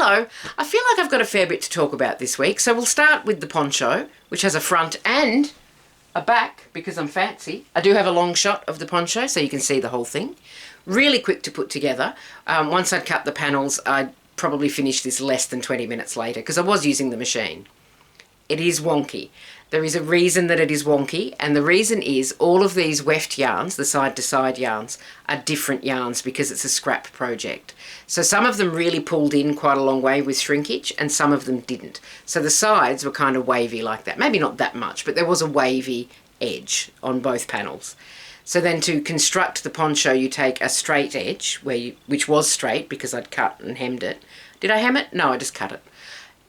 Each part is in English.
So I feel like I've got a fair bit to talk about this week. So we'll start with the poncho, which has a front and a back because I'm fancy. I do have a long shot of the poncho so you can see the whole thing. Really quick to put together. Once I'd cut the panels, I'd probably finish this less than 20 minutes later because I was using the machine. It is wonky. There is a reason that it is wonky, and the reason is all of these weft yarns, the side-to-side yarns, are different yarns because it's a scrap project. So some of them really pulled in quite a long way with shrinkage, and some of them didn't. So the sides were kind of wavy like that. Maybe not that much, but there was a wavy edge on both panels. So then to construct the poncho, you take a straight edge, which was straight because I'd cut and hemmed it. Did I hem it? No, I just cut it.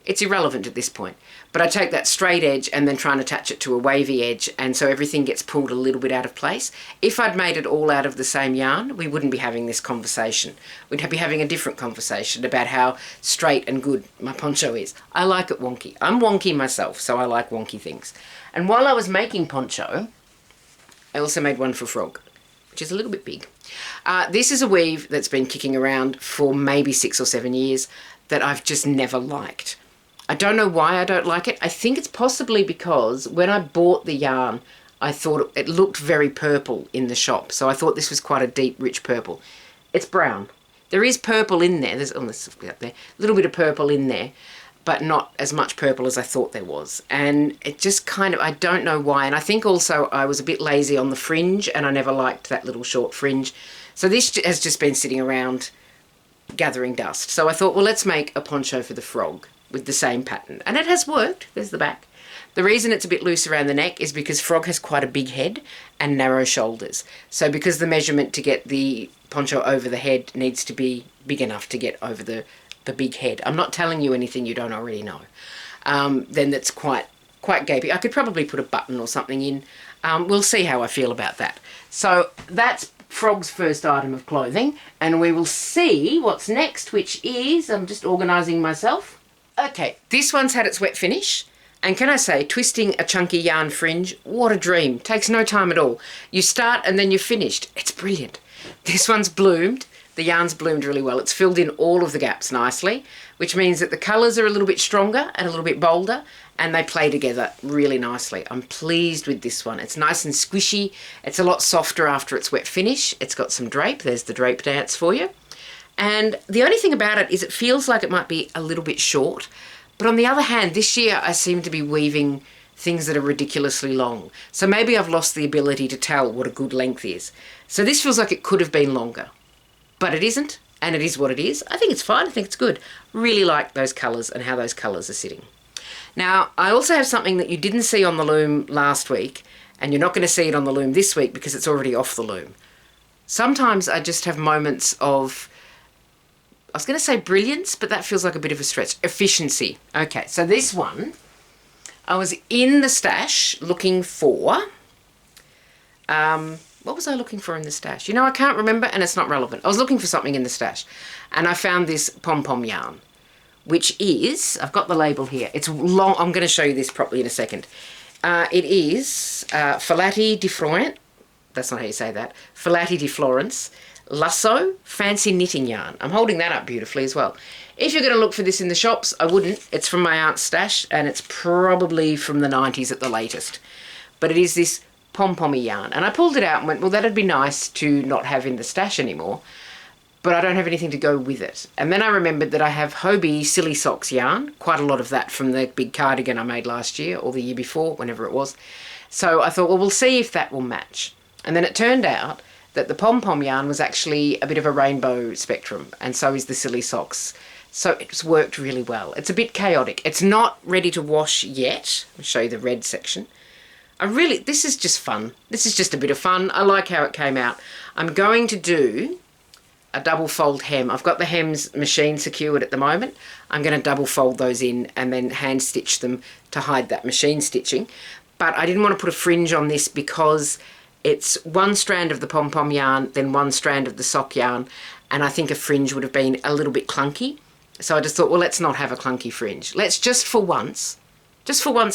It's irrelevant at this point. But I take that straight edge and then try and attach it to a wavy edge, and so everything gets pulled a little bit out of place. If I'd made it all out of the same yarn, we wouldn't be having this conversation. We'd be having a different conversation about how straight and good my poncho is. I like it wonky. I'm wonky myself, so I like wonky things. And while I was making poncho, I also made one for frog, which is a little bit big. This is a weave that's been kicking around for maybe 6 or 7 years that I've just never liked. I don't know why I don't like it. I think it's possibly because when I bought the yarn, I thought it looked very purple in the shop. So I thought this was quite a deep, rich purple. It's brown. There is purple in there. There's up there, a little bit of purple in there, but not as much purple as I thought there was. And it just kind of, I don't know why. And I think also I was a bit lazy on the fringe and I never liked that little short fringe. So this has just been sitting around gathering dust. So I thought, well, let's make a poncho for the frog with the same pattern. And it has worked. There's the back. The reason it's a bit loose around the neck is because frog has quite a big head and narrow shoulders. So because the measurement to get the poncho over the head needs to be big enough to get over the big head. I'm not telling you anything you don't already know. Then that's quite gapey. I could probably put a button or something in. We'll see how I feel about that. So that's Frog's first item of clothing, and we will see what's next, which is, I'm just organising myself. Okay, this one's had its wet finish, and can I say, twisting a chunky yarn fringe, what a dream. Takes no time at all. You start and then you're finished. It's brilliant. This one's bloomed. The yarn's bloomed really well. It's filled in all of the gaps nicely, which means that the colours are a little bit stronger and a little bit bolder, and they play together really nicely. I'm pleased with this one. It's nice and squishy. It's a lot softer after its wet finish. It's got some drape. There's the drape dance for you. And the only thing about it is it feels like it might be a little bit short. But on the other hand, this year I seem to be weaving things that are ridiculously long. So maybe I've lost the ability to tell what a good length is. So this feels like it could have been longer. But it isn't, and it is what it is. I think it's fine. I think it's good. Really like those colours and how those colours are sitting. Now, I also have something that you didn't see on the loom last week, and you're not going to see it on the loom this week because it's already off the loom. Sometimes I just have moments of, I was going to say brilliance, but that feels like a bit of a stretch. Efficiency. Okay, so this one, I was in the stash looking for, what was I looking for in the stash? You know, I can't remember, and it's not relevant. I was looking for something in the stash, and I found this pom-pom yarn, which is, I've got the label here. It's long. I'm going to show you this properly in a second. It is Filati di Florence. That's not how you say that. Filati di Florence. Lasso fancy knitting yarn. I'm holding that up beautifully as well. If you're going to look for this in the shops, I wouldn't. It's from my aunt's stash, and it's probably from the 90s at the latest. But it is this pom-pommy yarn. And I pulled it out and went, well, that'd be nice to not have in the stash anymore. But I don't have anything to go with it. And then I remembered that I have Hobbii Silly Socks yarn, quite a lot of that from the big cardigan I made last year or the year before, whenever it was. So I thought, well, we'll see if that will match. And then it turned out that the pom-pom yarn was actually a bit of a rainbow spectrum, and so is the Silly Socks. So it's worked really well. It's a bit chaotic. It's not ready to wash yet. I'll show you the red section. This is just fun. This is just a bit of fun. I like how it came out. I'm going to do a double fold hem. I've got the hems machine secured at the moment. I'm going to double fold those in and then hand stitch them to hide that machine stitching. But I didn't want to put a fringe on this because it's one strand of the pom-pom yarn, then one strand of the sock yarn, and I think a fringe would have been a little bit clunky. So I just thought, well, let's not have a clunky fringe. Let's just for once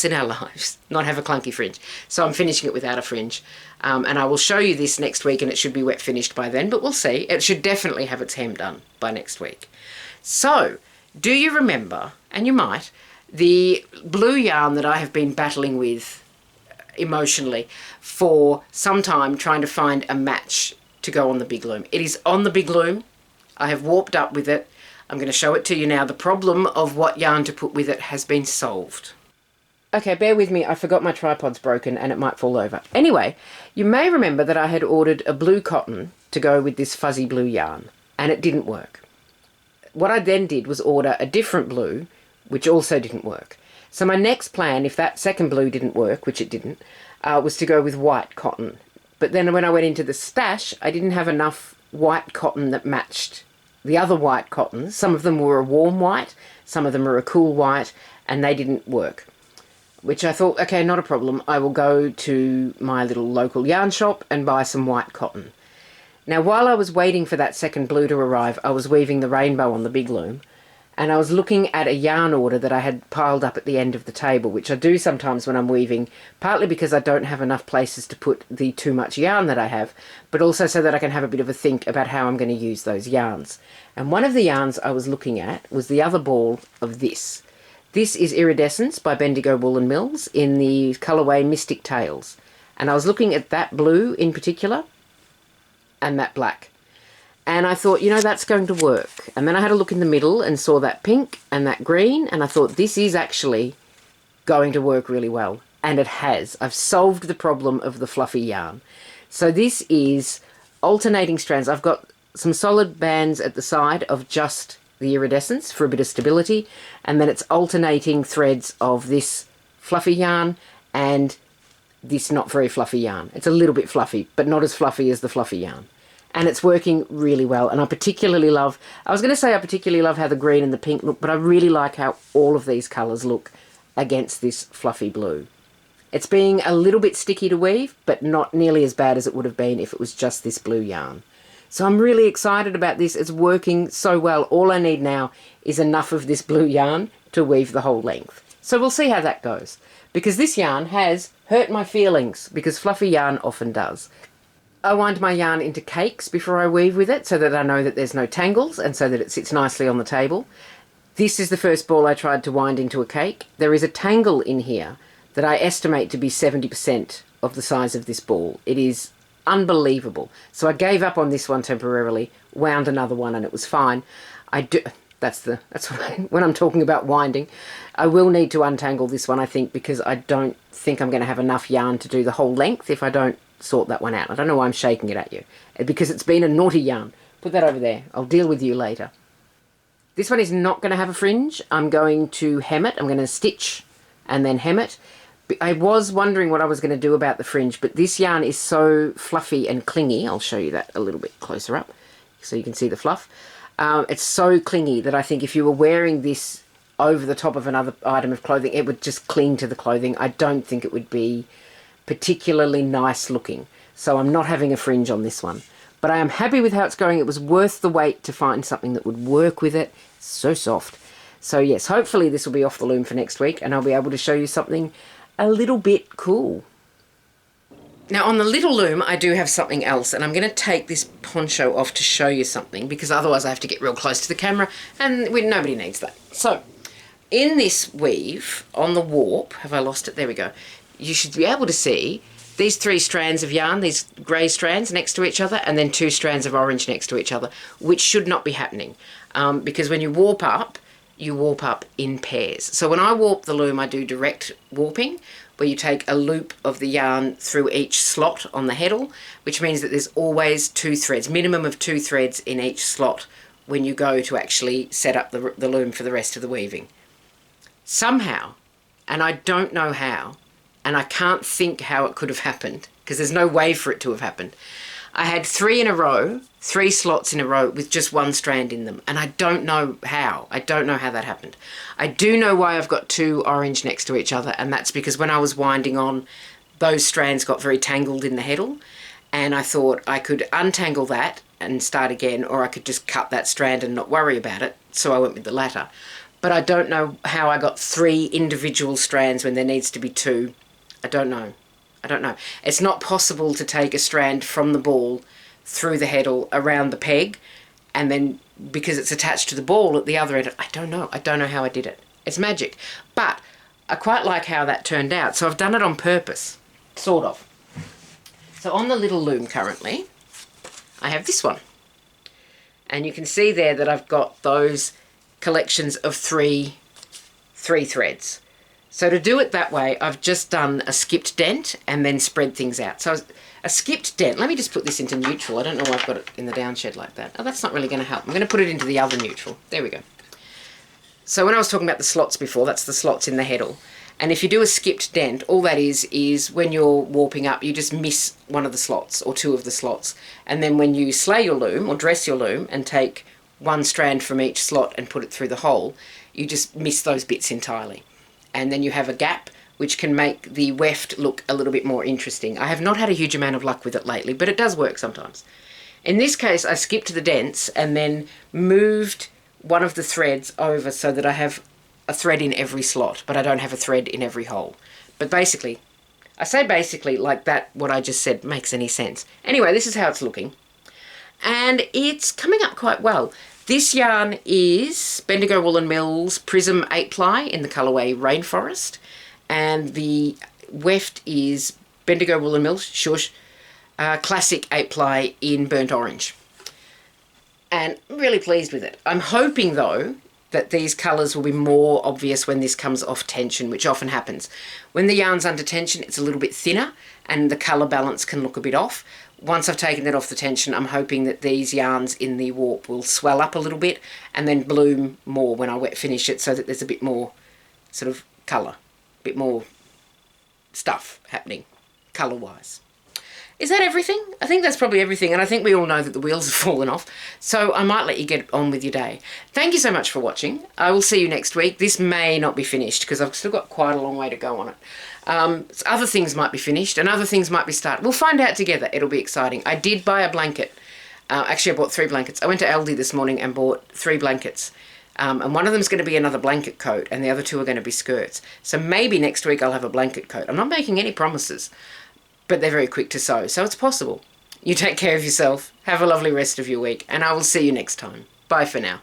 in our lives, not have a clunky fringe. So I'm finishing it without a fringe. And I will show you this next week, and it should be wet finished by then, but we'll see. It should definitely have its hem done by next week. So Do you remember, and you might, the blue yarn that I have been battling with emotionally for some time, trying to find a match to go on the big loom? It is on the big loom. I have warped up with it. I'm going to show it to you now. The problem of what yarn to put with it has been solved. Okay, bear with me. I forgot my tripod's broken and it might fall over. Anyway, you may remember that I had ordered a blue cotton to go with this fuzzy blue yarn, and it didn't work. What I then did was order a different blue, which also didn't work. So my next plan, if that second blue didn't work, which it didn't, was to go with white cotton. But then when I went into the stash, I didn't have enough white cotton that matched the other white cottons. Some of them were a warm white, some of them were a cool white, and they didn't work. Which I thought, okay, not a problem. I will go to my little local yarn shop and buy some white cotton. Now, while I was waiting for that second blue to arrive, I was weaving the rainbow on the big loom, and I was looking at a yarn order that I had piled up at the end of the table, which I do sometimes when I'm weaving, partly because I don't have enough places to put the too much yarn that I have, but also so that I can have a bit of a think about how I'm going to use those yarns. And one of the yarns I was looking at was the other ball of this. This is Iridescence by Bendigo Woollen Mills in the colourway Mystic Tales. And I was looking at that blue in particular and that black. And I thought, you know, that's going to work. And then I had a look in the middle and saw that pink and that green, and I thought this is actually going to work really well. And it has. I've solved the problem of the fluffy yarn. So this is alternating strands. I've got some solid bands at the side of just the iridescence for a bit of stability, and then it's alternating threads of this fluffy yarn and this not very fluffy yarn. It's a little bit fluffy, but not as fluffy as the fluffy yarn. And it's working really well. And I particularly love, I was going to say I particularly love how the green and the pink look, but I really like how all of these colours look against this fluffy blue. It's being a little bit sticky to weave, but not nearly as bad as it would have been if it was just this blue yarn. So I'm really excited about this. It's working so well. All I need now is enough of this blue yarn to weave the whole length. So we'll see how that goes. Because this yarn has hurt my feelings, because fluffy yarn often does. I wind my yarn into cakes before I weave with it so that I know that there's no tangles and so that it sits nicely on the table. This is the first ball I tried to wind into a cake. There is a tangle in here that I estimate to be 70% of the size of this ball. It is unbelievable. So I gave up on this one temporarily, wound another one, and it was fine. That's when I'm talking about winding. I will need to untangle this one, I think, because I don't think I'm going to have enough yarn to do the whole length if I don't sort that one out. I don't know why I'm shaking it at you. Because it's been a naughty yarn. Put that over there. I'll deal with you later. This one is not going to have a fringe. I'm going to hem it. I'm going to stitch and then hem it. I was wondering what I was going to do about the fringe, but this yarn is so fluffy and clingy. I'll show you that a little bit closer up so you can see the fluff. It's so clingy that I think if you were wearing this over the top of another item of clothing, it would just cling to the clothing. I don't think it would be particularly nice looking. So I'm not having a fringe on this one. But I am happy with how it's going. It was worth the wait to find something that would work with it. It's so soft. So yes, hopefully this will be off the loom for next week and I'll be able to show you something a little bit cool. Now on the little loom I do have something else, and I'm going to take this poncho off to show you something, because otherwise I have to get real close to the camera and nobody needs that. So in this weave on the warp, have I lost it? There we go. You should be able to see these 3 strands of yarn, these grey strands next to each other, and then 2 strands of orange next to each other, which should not be happening because when you warp up in pairs. So when I warp the loom, I do direct warping, where you take a loop of the yarn through each slot on the heddle, which means that there's always 2 threads, minimum of 2 threads in each slot when you go to actually set up the loom for the rest of the weaving. Somehow, and I don't know how, and I can't think how it could have happened, because there's no way for it to have happened. I had 3 in a row, 3 slots in a row with just 1 strand in them, and I don't know how. I don't know how that happened. I do know why I've got 2 orange next to each other, and that's because when I was winding on, those strands got very tangled in the heddle, and I thought I could untangle that and start again, or I could just cut that strand and not worry about it, so I went with the latter. But I don't know how I got 3 individual strands when there needs to be 2. I don't know. I don't know. It's not possible to take a strand from the ball through the heddle around the peg and then because it's attached to the ball at the other end, I don't know how I did it. It's magic. But I quite like how that turned out. So I've done it on purpose, sort of. So on the little loom currently, I have this one. And you can see there that I've got those collections of three threads. So to do it that way, I've just done a skipped dent and then spread things out. So a skipped dent, let me just put this into neutral. I don't know why I've got it in the downshed like that. Oh, that's not really going to help. I'm going to put it into the other neutral. There we go. So when I was talking about the slots before, that's the slots in the heddle. And if you do a skipped dent, all that is when you're warping up, you just miss one of the slots or two of the slots. And then when you slay your loom or dress your loom and take one strand from each slot and put it through the hole, you just miss those bits entirely. And then you have a gap, which can make the weft look a little bit more interesting. I have not had a huge amount of luck with it lately, but it does work sometimes. In this case, I skipped the dents and then moved one of the threads over so that I have a thread in every slot, but I don't have a thread in every hole. But basically, I say basically like that, what I just said makes any sense. Anyway, this is how it's looking. And it's coming up quite well. This yarn is Bendigo Woollen Mills Prism 8-ply in the colourway Rainforest. And the weft is Bendigo Woollen Mills Classic 8-ply in burnt orange. And I'm really pleased with it. I'm hoping though that these colours will be more obvious when this comes off tension, which often happens. When the yarn's under tension, it's a little bit thinner and the colour balance can look a bit off. Once I've taken that off the tension, I'm hoping that these yarns in the warp will swell up a little bit and then bloom more when I wet finish it, so that there's a bit more sort of colour, a bit more stuff happening colour-wise. Is that everything? I think that's probably everything, and I think we all know that the wheels have fallen off, so I might let you get on with your day. Thank you so much for watching. I will see you next week. This may not be finished because I've still got quite a long way to go on it. Other things might be finished and other things might be started. We'll find out together. It'll be exciting. I did buy a blanket. Actually, I bought 3 blankets. I went to Aldi this morning and bought 3 blankets. And one of them is going to be another blanket coat and the other 2 are going to be skirts. So maybe next week I'll have a blanket coat. I'm not making any promises, but they're very quick to sew, so it's possible. You take care of yourself. Have a lovely rest of your week, and I will see you next time. Bye for now.